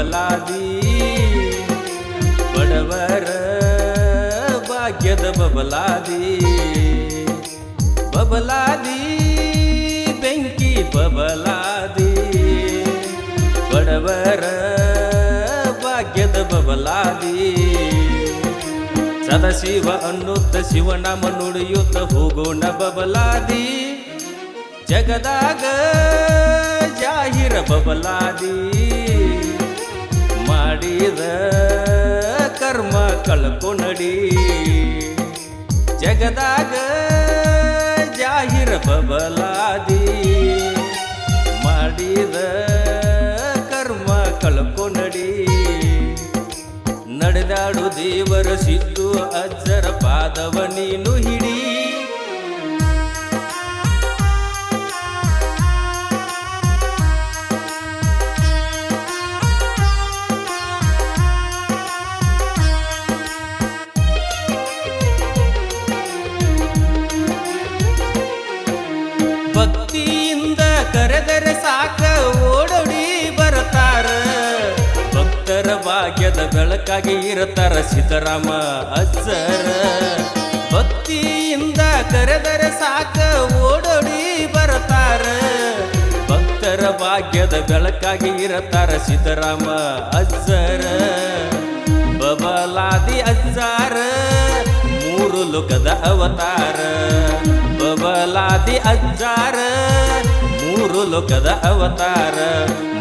ಬಬಲಾದಿ ಬಡವರ ಭಾಗ್ಯದ ಬಬಲಾದಿ ಬಬಲಾದಿ ಬೆಂಕಿ ಬಬಲಾದಿ ಬಡವರ ಭಾಗ್ಯದ ಬಬಲಾದಿ ಸದಾಶಿವ ಅನ್ನುತ್ತ ಶಿವನಾಮ ನುಡಿಯುತ್ತ ಹೋಗೋಣ ಬಬಲಾದಿ ಜಗದಾಗ ಜಾಹಿರ ಬಬಲಾದಿ ಮಾಡಿದ ಕರ್ಮ ಕಳ್ಕೊನಡಿ ಜಗದಾಗ ಜಾಹಿರ ಬಬಲಾದಿ ಮಾಡಿದ ಕರ್ಮ ಕಳ್ಕೊನಡಿ ನಡೆದಾಡು ದೇವರ ಸಿದ್ದು ಅಜ್ಜರ ಪಾದವ ನೀನು ಹಿಡಿ ಭಕ್ತಿಯಿಂದ ಕರೆದರೆ ಸಾಕ ಓಡೋಡಿ ಬರತಾರ ಭಕ್ತರ ಭಾಗ್ಯದ ಬೆಳಕಾಗಿ ಇರತಾರ ಸಿದ್ದರಾಮ ಅಜ್ಜರ ಭಕ್ತಿಯಿಂದ ಕರೆದರೆ ಸಾಕ ಓಡೋಡಿ ಬರತಾರ ಭಕ್ತರ ಭಾಗ್ಯದ ಬೆಳಕಾಗಿ ಇರತಾರ ಸಿದ್ದರಾಮ ಅಜ್ಜರ ಬಬಲಾದಿ ಅಜ್ಜಾರ ಮೂರು ಲೋಕದ ಅವತಾರ ಬಬಲಾದಿ ಅಜ್ಜಾರ ಮೂರು ಲೋಕದ ಅವತಾರ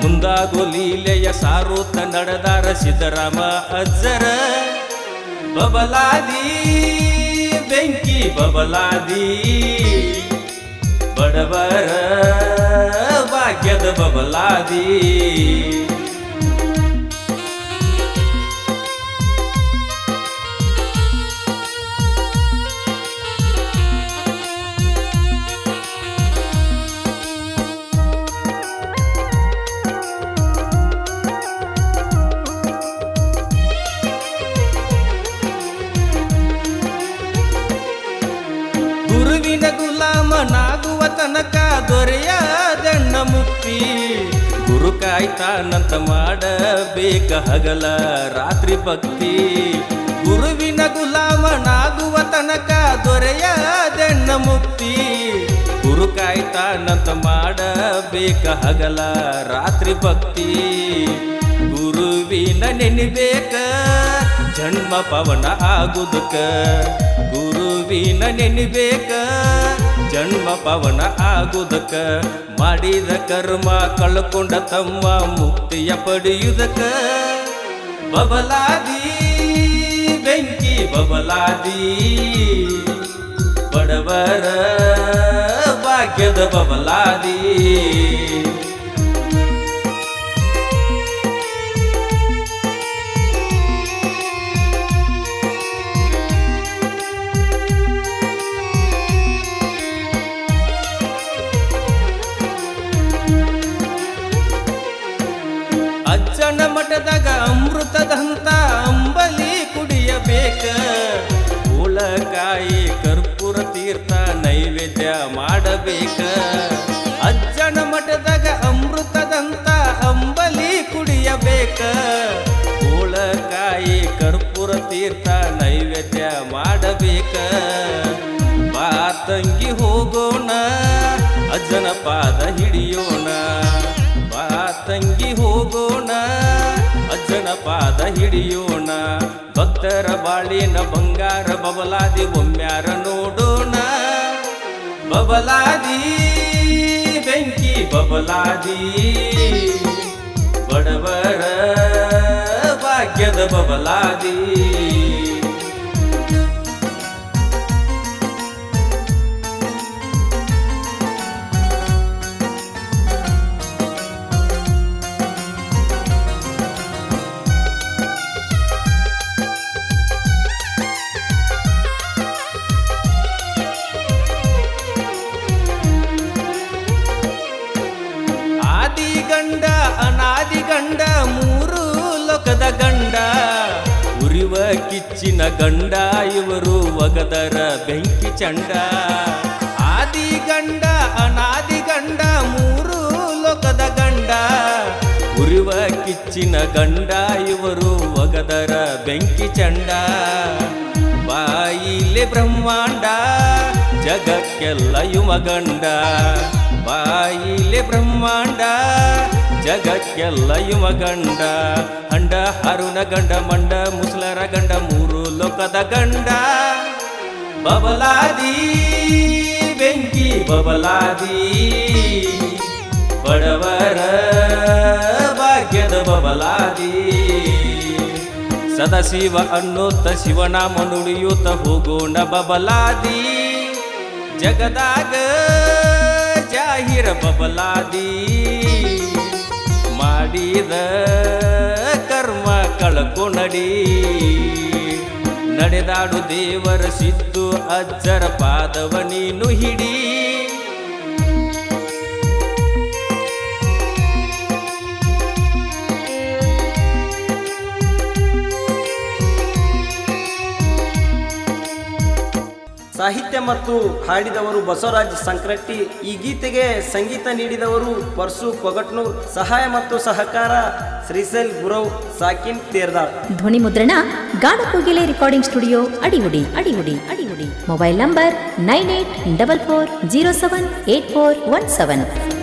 ಮುಂದಾಗೋ ಲೀಲೆಯ ಸಾರುತ್ತ ನಡೆದಾರ ಸಿದ್ದರಾಮ ಅಜ್ಜರ ಬಬಲಾದಿ ಬೆಂಕಿ ಬಬಲಾದಿ ಬಡವರ ಭಾಗ್ಯದ ಬಬಲಾದಿ ಗುರುವಿನ ಗುಲಾಮನಾಗುವ ತನಕ ದೊರೆಯದಣ್ಣ ಮುಕ್ತಿ ಗುರು ಕಾಯ್ತಾನಂತ ಮಾಡಬೇಕ ಹಗಲ ರಾತ್ರಿ ಭಕ್ತಿ ಗುರುವಿನ ಗುಲಾಮನಾಗುವ ತನಕ ದೊರೆಯದಣ್ಣ ಮುಕ್ತಿ ಗುರು ಕಾಯ್ತಾನಂತ ಮಾಡಬೇಕ ಹಗಲ ರಾತ್ರಿ ಭಕ್ತಿ ಗುರುವಿನ ನೆನಿಬೇಕ ಜನ್ಮ ಪವನ ಆಗುದಕ ಗುರುವಿನ ನೆನಿಬೇಕ ಜನ್ಮ ಪವನ ಆಗುದಕ ಮಾಡಿದ ಕರ್ಮ ಕಳ್ಕೊಂಡ ತಮ್ಮ ಮುಕ್ತಿಯ ಪಡೆಯುವುದಕ ಬಬಲಾದಿ ಬೆಂಕಿ ಬಬಲಾದಿ ಬಡವರ ಭಾಗ್ಯದ ಬಬಲಾದಿ ಅಜ್ಜನ ಮಠದಾಗ ಅಮೃತದಂತ ಅಂಬಲಿ ಕುಡಿಯಬೇಕ ಕೂಳಕಾಯಿ ಕರ್ಪೂರ ತೀರ್ಥ ನೈವೇದ್ಯ ಮಾಡಬೇಕ ಅಜ್ಜನ ಮಠದಾಗ ಅಮೃತದಂತ ಅಂಬಲಿ ಕುಡಿಯಬೇಕ ಕೂಳಕಾಯಿ ಕರ್ಪೂರ ತೀರ್ಥ ನೈವೇದ್ಯ ಮಾಡಬೇಕ ಬಾ ತಂಗಿ ಹೋಗೋಣ ಅಜ್ಜನ ಪಾದ ಹಿಡಿಯೋಣ ಬಾ ತಂಗಿ ಹೋಗೋಣ ಅಜ್ಜನ ಪಾದ ಹಿಡಿಯೋಣ ಭಕ್ತರ ಬಾಳಿನ ಬಂಗಾರ ಬಬಲಾದಿ ಒಮ್ಮ್ಯಾರ ನೋಡೋಣ ಬಬಲಾದಿ ಬೆಂಕಿ ಬಬಲಾದಿ ಬಡವರ ಭಾಗ್ಯದ ಬಬಲಾದಿ ಗಂಡ ಅನಾದಿ ಗಂಡ ಮೂರು ಲೋಕದ ಗಂಡ ಉರಿವ ಕಿಚ್ಚಿನ ಗಂಡ ಇವರು ಒಗದರ ಬೆಂಕಿ ಚಂಡ ಆದಿ ಗಂಡ ಅನಾದಿ ಗಂಡ ಮೂರು ಲೋಕದ ಗಂಡ ಉರಿವ ಕಿಚ್ಚಿನ ಗಂಡ ಇವರು ಒಗದರ ಬೆಂಕಿ ಚಂಡ ಬಾಯಿಲೆ ಬ್ರಹ್ಮಾಂಡ ಜಗಕ್ಕೆಲ್ಲ ಯುವ ಗಂಡ ಬಾಯಿಲೆ ಬ್ರಹ್ಮಾಂಡ ಜಗಕ್ಕೆಲ್ಲ ಯುವ ಗಂಡ ಹಂಡ ಹರುನ ಗಂಡ ಮಂಡ ಮುಸ್ಲರ ಗಂಡ ಮೂರು ಲೋಕದ ಗಂಡ ಬಬಲಾದಿ ಬೆಂಕಿ ಬಬಲಾದಿ ಬಡವರ ಭಾಗ್ಯದ ಬಬಲಾದಿ ಸದಾಶಿವ ಅನ್ನೋತ್ತ ಶಿವನಾಮ ನುಡಿಯುತ್ತ ಹೋಗೋಣ ಬಬಲಾದಿ ಜಗದಾಗ ಜಾಹಿರ ಬಬಲಾದಿ ಮಾಡಿದ ಕರ್ಮ ಕಳಕೊನಡಿ ನಡೆದಾಡು ದೇವರ ಸಿದ್ದು ಅಜ್ಜರ ಪಾದವ ನೀನು ಹಿಡಿ ಸಾಹಿತ್ಯ ಮತ್ತು ಹಾಡಿದವರು ಬಸವರಾಜ್ ಸಂಕ್ರಟ್ಟಿ. ಈ ಗೀತೆಗೆ ಸಂಗೀತ ನೀಡಿದವರು ಪರ್ಸು ಕೊಗಟ್ನೂರ್. ಸಹಾಯ ಮತ್ತು ಸಹಕಾರ ಶ್ರೀಸೆಲ್ ಗುರವ್ ಸಾಕಿನ್ ತೇರ್ದಾಳ್. ಧ್ವನಿ ಮುದ್ರಣ Ganakogile recording studio Adigudi. Mobile number 9844078417.